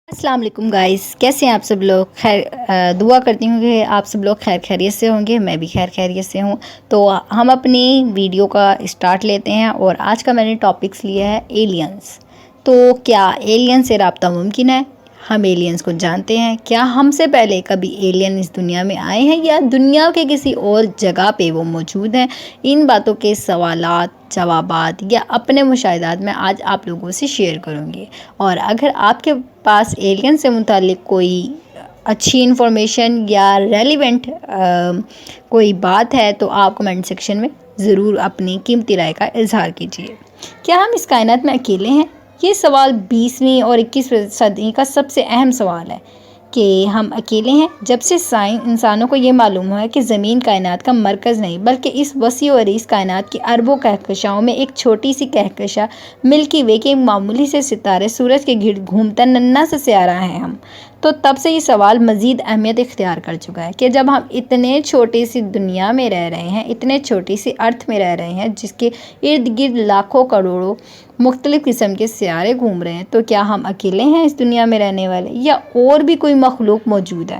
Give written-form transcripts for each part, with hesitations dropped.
السلام علیکم گائز، کیسے ہیں آپ سب لوگ؟ دعا کرتی ہوں کہ آپ سب لوگ خیر خیریت سے ہوں گے، میں بھی خیر خیریت سے ہوں۔ تو ہم اپنی ویڈیو کا اسٹارٹ لیتے ہیں اور آج کا میں نے ٹاپکس لیا ہے ایلینز۔ تو کیا ایلین سے رابطہ ممکن ہے؟ ہم ایلینز کو جانتے ہیں؟ کیا ہم سے پہلے کبھی ایلین اس دنیا میں آئے ہیں یا دنیا کے کسی اور جگہ پہ وہ موجود ہیں؟ ان باتوں کے سوالات، جوابات یا اپنے مشاہدات میں آج آپ لوگوں سے شیئر کروں گی۔ اور اگر آپ کے پاس ایلین سے متعلق کوئی اچھی انفارمیشن یا ریلیونٹ کوئی بات ہے تو آپ کمنٹ سیکشن میں ضرور اپنی قیمتی رائے کا اظہار کیجیے۔ کیا ہم اس کائنات میں اکیلے ہیں؟ یہ سوال 20ویں اور 21ویں صدی کا سب سے اہم سوال ہے کہ ہم اکیلے ہیں۔ جب سے انسانوں کو یہ معلوم ہوا ہے کہ زمین کائنات کا مرکز نہیں بلکہ اس وسیع و عریض کائنات کی اربوں کہکشاؤں میں ایک چھوٹی سی کہکشاں ملکی وے کے ایک معمولی سے ستارے سورج کے گرد گھومتا ننھا سا سیارہ ہیں ہم، تو تب سے یہ سوال مزید اہمیت اختیار کر چکا ہے کہ جب ہم اتنے چھوٹی سی دنیا میں رہ رہے ہیں، اتنے چھوٹی سی ارتھ میں رہ رہے ہیں جس کے ارد گرد لاکھوں کروڑوں مختلف قسم کے سیارے گھوم رہے ہیں، تو کیا ہم اکیلے ہیں اس دنیا میں رہنے والے یا اور بھی کوئی مخلوق موجود ہے؟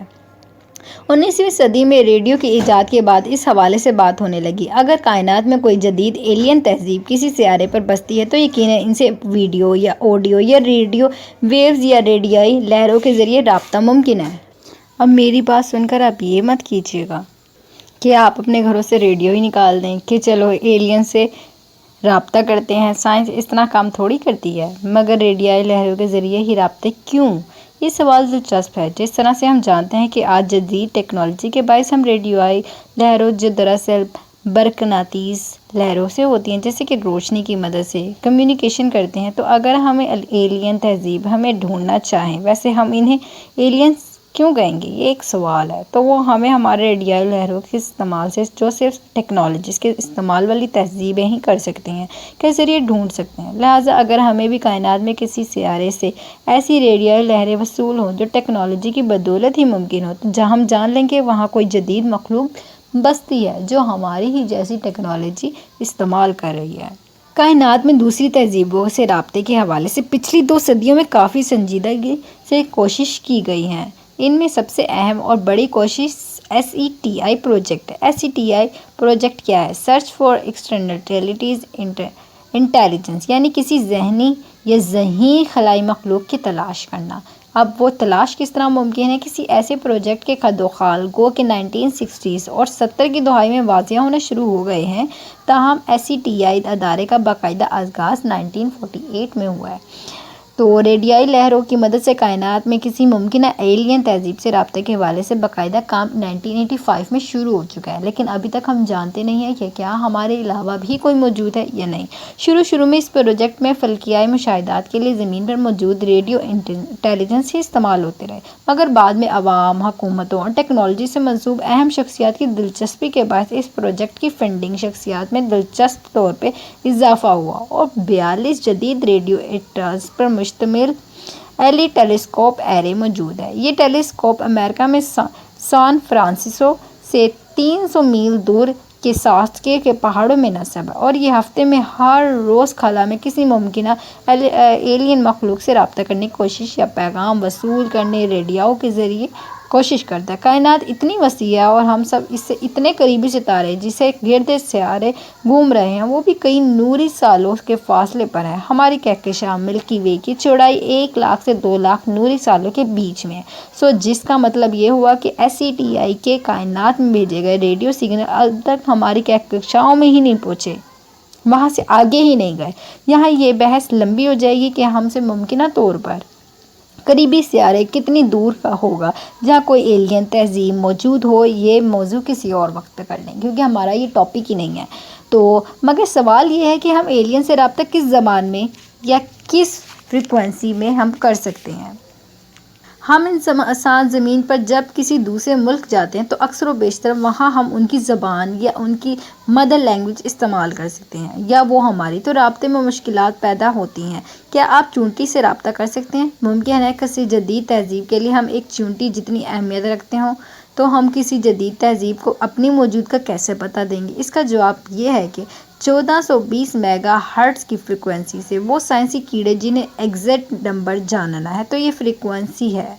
19ویں صدی میں ریڈیو کی ایجاد کے بعد اس حوالے سے بات ہونے لگی۔ اگر کائنات میں کوئی جدید ایلین تہذیب کسی سیارے پر بستی ہے تو یقیناً ان سے ویڈیو یا آڈیو یا ریڈیو ویوز یا ریڈیائی لہروں کے ذریعے رابطہ ممکن ہے۔ اب میری بات سن کر آپ یہ مت کیجیے گا کہ آپ اپنے گھروں سے ریڈیو ہی نکال دیں کہ چلو ایلین سے رابطہ کرتے ہیں۔ سائنس اس طرح کام تھوڑی کرتی ہے، مگر ریڈیائی لہروں کے ذریعے ہی رابطے کیوں؟ یہ سوال دلچسپ ہے۔ جس طرح سے ہم جانتے ہیں کہ آج جدید ٹیکنالوجی کے باعث ہم ریڈیائی لہروں جو دراصل برقناطیس لہروں سے ہوتی ہیں، جیسے کہ روشنی کی مدد سے کمیونیکیشن کرتے ہیں، تو اگر ہمیں ایلین تہذیب ہمیں ڈھونڈنا چاہیں، ویسے ہم انہیں ایلینز کیوں کہیں گے؟ یہ ایک سوال ہے۔ تو وہ ہمیں ہمارے ریڈیائی لہروں کے استعمال سے جو صرف ٹیکنالوجیز کے استعمال والی تہذیبیں ہی کر سکتے ہیں کے ذریعے ڈھونڈ سکتے ہیں۔ لہٰذا اگر ہمیں بھی کائنات میں کسی سیارے سے ایسی ریڈیائی لہریں وصول ہوں جو ٹیکنالوجی کی بدولت ہی ممکن ہو، تو ہم جان لیں کہ وہاں کوئی جدید مخلوق بستی ہے جو ہماری ہی جیسی ٹیکنالوجی استعمال کر رہی ہے۔ کائنات میں دوسری تہذیبوں سے رابطے کے حوالے سے پچھلی 2 صدیوں میں کافی سنجیدگی سے کوشش کی گئی ہے۔ ان میں سب سے اہم اور بڑی کوشش SETI پروجیکٹ ہے۔ SETI پروجیکٹ کیا ہے؟ سرچ فار ایکسٹراسٹیلر انٹیلیجنس، یعنی کسی ذہنی یا ذہین خلائی مخلوق کی تلاش کرنا۔ اب وہ تلاش کس طرح ممکن ہے؟ کسی ایسے پروجیکٹ کے خد و خال گو کہ 1960 اور 70 کی دہائی میں واضح ہونا شروع ہو گئے ہیں، تاہم SETI ادارے کا باقاعدہ آغاز 1948 میں ہوا ہے۔ تو ریڈیائی لہروں کی مدد سے کائنات میں کسی ممکنہ ایلین تہذیب سے رابطے کے حوالے سے باقاعدہ کام 1985 میں شروع ہو چکا ہے، لیکن ابھی تک ہم جانتے نہیں ہیں کہ کیا ہمارے علاوہ بھی کوئی موجود ہے یا نہیں۔ شروع میں اس پروجیکٹ میں فلکیائی مشاہدات کے لیے زمین پر موجود ریڈیو انٹیلیجنس ہی استعمال ہوتے رہے، مگر بعد میں عوام، حکومتوں اور ٹیکنالوجی سے منسوب اہم شخصیات کی دلچسپی کے باعث اس پروجیکٹ کی فنڈنگ شخصیات میں دلچسپ طور پہ اضافہ ہوا اور 42 جدید ریڈیو ایٹرز پر مشتمل ایلی ٹیلیسکوپ ایرے موجود ہے۔ یہ ٹیلیسکوپ امریکہ میں سان فرانسسکو سے 300 میل دور کے ساسکے کے پہاڑوں میں نصب ہے اور یہ ہفتے میں ہر روز خلا میں کسی ممکنہ ایلین مخلوق سے رابطہ کرنے کی کوشش یا پیغام وصول کرنے ریڈیو کے ذریعے کوشش کرتا ہے۔ کائنات اتنی وسیع ہے اور ہم سب اس سے اتنے قریبی ستارے جسے گرد سیارے گھوم رہے ہیں وہ بھی کئی نوری سالوں کے فاصلے پر ہیں۔ ہماری کہکشاں ملکی وے کی چوڑائی 1 لاکھ سے 2 لاکھ نوری سالوں کے بیچ میں ہے۔ جس کا مطلب یہ ہوا کہ SETI کے کائنات میں بھیجے گئے ریڈیو سگنل اب تک ہماری کہکشاؤں میں ہی نہیں پہنچے، وہاں سے آگے ہی نہیں گئے۔ یہاں یہ بحث لمبی ہو جائے گی کہ ہم سے ممکنہ طور پر قریبی سیارے کتنی دور کا ہوگا جہاں کوئی ایلین تہذیب موجود ہو۔ یہ موضوع کسی اور وقت پہ کر لیں کیونکہ ہمارا یہ ٹاپک ہی نہیں ہے۔ تو مگر سوال یہ ہے کہ ہم ایلین سے رابطہ کس زبان میں یا کس فریکوینسی میں ہم کر سکتے ہیں؟ ہم انسان زمین پر جب کسی دوسرے ملک جاتے ہیں تو اکثر و بیشتر وہاں ہم ان کی زبان یا ان کی مدر لینگویج استعمال کر سکتے ہیں یا وہ ہماری، تو رابطے میں مشکلات پیدا ہوتی ہیں۔ کیا آپ چونٹی سے رابطہ کر سکتے ہیں؟ ممکن ہے کسی جدید تہذیب کے لیے ہم ایک چونٹی جتنی اہمیت رکھتے ہوں تو ہم کسی جدید تہذیب کو اپنی موجود کا کیسے پتہ دیں گے؟ اس کا جواب یہ ہے کہ 1420 میگا ہرٹز کی فریکوینسی سے وہ سائنسی کیڑے جنہیں ایگزیکٹ نمبر جاننا ہے تو یہ فریکوینسی ہے۔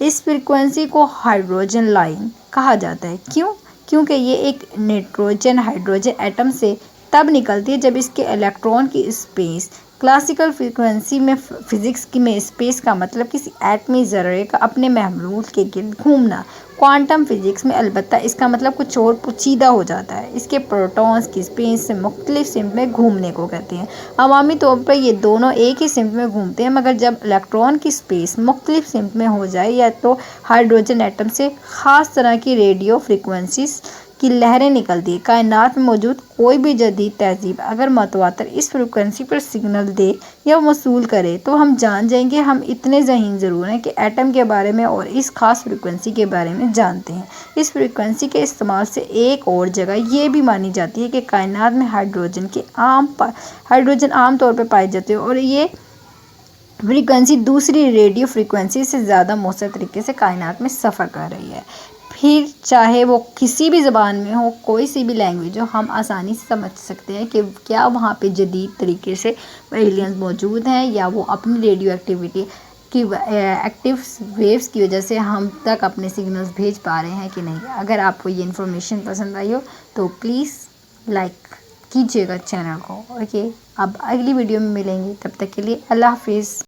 اس فریکوینسی کو ہائیڈروجن لائن کہا جاتا ہے۔ کیوں؟ کیونکہ یہ ایک نیوٹرون ہائیڈروجن ایٹم سے تب نکلتی ہے جب اس کے الیکٹران کی اسپیس۔ کلاسیکل فریکوینسی میں فزکس میں اسپیس کا مطلب کسی ایٹمی ذرے کا اپنے محلول کے گرد گھومنا۔ کوانٹم فزکس میں البتہ اس کا مطلب کچھ اور پیچیدہ ہو جاتا ہے۔ اس کے پروٹونز کی اسپیس سے مختلف سمت میں گھومنے کو کہتے ہیں۔ عوامی طور پر یہ دونوں ایک ہی سمت میں گھومتے ہیں، مگر جب الیکٹران کی اسپیس مختلف سمت میں ہو جائے یا تو ہائیڈروجن ایٹم سے خاص طرح کی ریڈیو فریکوینسیز کی لہریں نکلتی ہیں۔ کائنات میں موجود کوئی بھی جدید تہذیب اگر متواتر اس فریکوینسی پر سگنل دے یا موصول کرے تو ہم جان جائیں گے ہم اتنے ذہین ضرور ہیں کہ ایٹم کے بارے میں اور اس خاص فریکوینسی کے بارے میں جانتے ہیں۔ اس فریکوینسی کے استعمال سے ایک اور جگہ یہ بھی مانی جاتی ہے کہ کائنات میں ہائیڈروجن عام طور پر پائے جاتے ہیں اور یہ فریکوینسی دوسری ریڈیو فریکوینسی سے زیادہ مؤثر طریقے سے کائنات میں سفر کر رہی ہے۔ پھر چاہے وہ کسی بھی زبان میں ہو، کوئی سی بھی لینگویج ہو، ہم آسانی سے سمجھ سکتے ہیں کہ کیا وہاں پہ جدید طریقے سے ایلینز موجود ہیں یا وہ اپنی ریڈیو ایکٹیویٹی کی ایکٹیو ویوز کی وجہ سے ہم تک اپنے سگنلز بھیج پا رہے ہیں کہ نہیں۔ اگر آپ کو یہ انفارمیشن پسند آئی ہو تو پلیز لائک کیجیے گا چینل کو۔ اوکے، اب اگلی ویڈیو میں ملیں گے، تب تک کے لیے اللہ حافظ۔